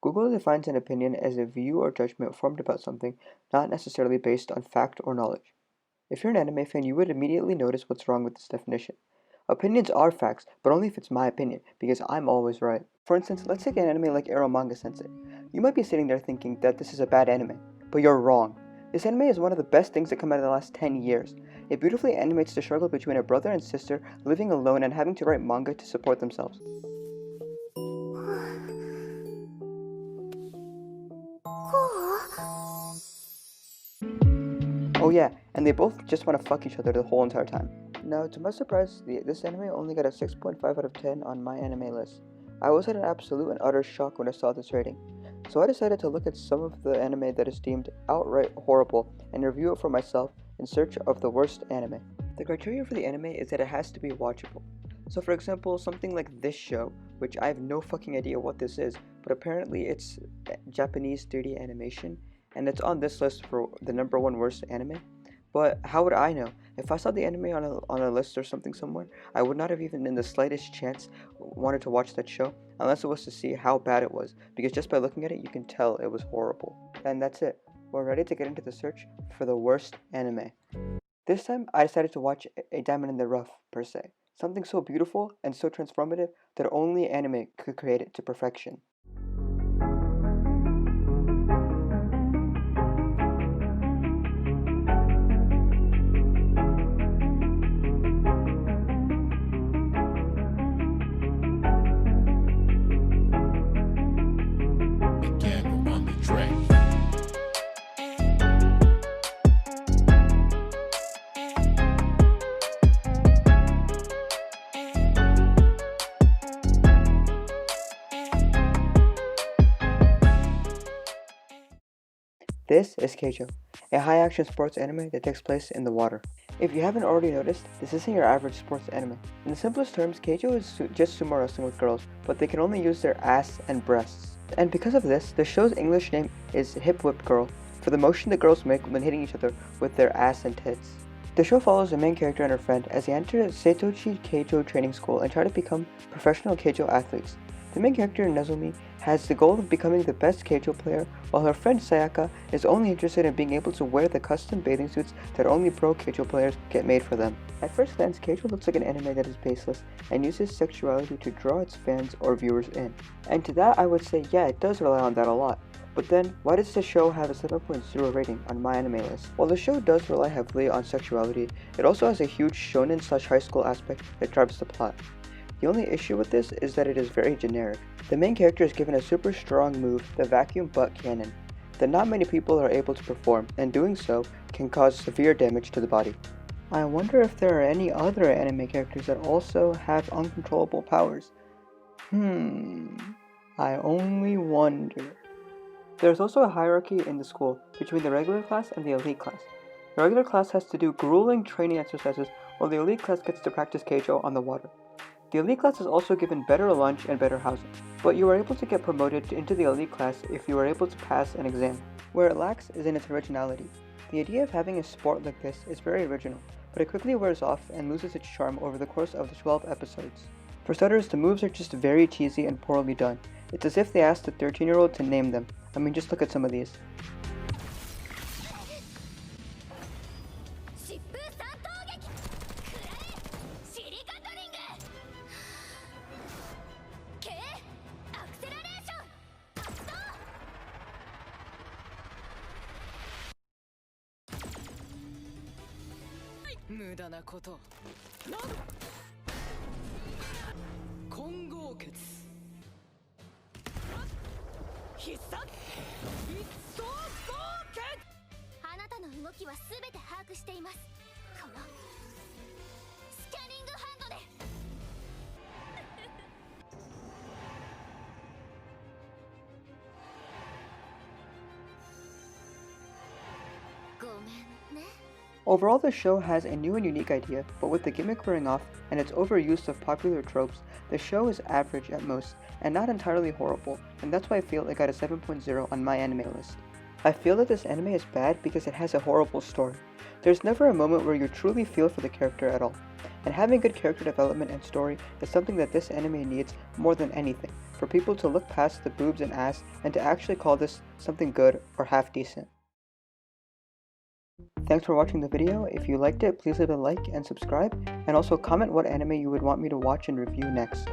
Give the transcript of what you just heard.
Google defines an opinion as a view or judgment formed about something, not necessarily based on fact or knowledge. If you're an anime fan, you would immediately notice what's wrong with this definition. Opinions are facts, but only if it's my opinion, because I'm always right. For instance, let's take an anime like Arrow Manga Sensei. You might be sitting there thinking that this is a bad anime, but you're wrong. This anime is one of the best things that come out of the last 10 years. It beautifully animates the struggle between a brother and sister living alone and having to write manga to support themselves. Oh yeah, and they both just want to fuck each other the whole entire time. Now, to my surprise, this anime only got a 6.5 out of 10 on my anime list. I was at an absolute and utter shock when I saw this rating. So I decided to look at some of the anime that is deemed outright horrible and review it for myself in search of the worst anime. The criteria for the anime is that it has to be watchable. So for example, something like this show, which I have no fucking idea what this is, but apparently it's Japanese 3D animation, and it's on this list for the #1 worst anime. But how would I know? If I saw the anime on a list or something somewhere, I would not have even in the slightest chance wanted to watch that show unless it was to see how bad it was, because just by looking at it you can tell it was horrible. And that's it. We're ready to get into the search for the worst anime. This time I decided to watch a diamond in the rough, per se. Something so beautiful and so transformative that only anime could create it to perfection. Again on the track. This is Keijo, a high-action sports anime that takes place in the water. If you haven't already noticed, this isn't your average sports anime. In the simplest terms, Keijo is just sumo wrestling with girls, but they can only use their ass and breasts. And because of this, the show's English name is Hip Whip Girl, for the motion the girls make when hitting each other with their ass and tits. The show follows the main character and her friend as they enter Seitochi Keijo training school and try to become professional Keijo athletes. The main character, Nezumi, has the goal of becoming the best Keijo player, while her friend Sayaka is only interested in being able to wear the custom bathing suits that only pro Keijo players get made for them. At first glance, Keijo looks like an anime that is baseless and uses sexuality to draw its fans or viewers in. And to that I would say, yeah, it does rely on that a lot. But then, why does the show have a 7.0 rating on my anime list? While the show does rely heavily on sexuality, it also has a huge shonen/high school aspect that drives the plot. The only issue with this is that it is very generic. The main character is given a super strong move, the vacuum butt cannon, that not many people are able to perform, and doing so can cause severe damage to the body. I wonder if there are any other anime characters that also have uncontrollable powers. I only wonder. There's also a hierarchy in the school between the regular class and the elite class. The regular class has to do grueling training exercises, while the elite class gets to practice Keijo on the water. The elite class is also given better lunch and better housing, but you are able to get promoted into the elite class if you are able to pass an exam. Where it lacks is in its originality. The idea of having a sport like this is very original, but it quickly wears off and loses its charm over the course of the 12 episodes. For starters, the moves are just very cheesy and poorly done. It's as if they asked a 13-year-old to name them. I mean, just look at some of these. Overall, the show has a new and unique idea, but with the gimmick wearing off and its overuse of popular tropes, the show is average at most, and not entirely horrible, and that's why I feel it got a 7.0 on my anime list. I feel that this anime is bad because it has a horrible story. There's never a moment where you truly feel for the character at all, and having good character development and story is something that this anime needs more than anything. for people to look past the boobs and ass and to actually call this something good or half decent. Thanks for watching the video. If you liked it, please leave a like and subscribe, and also comment what anime you would want me to watch and review next.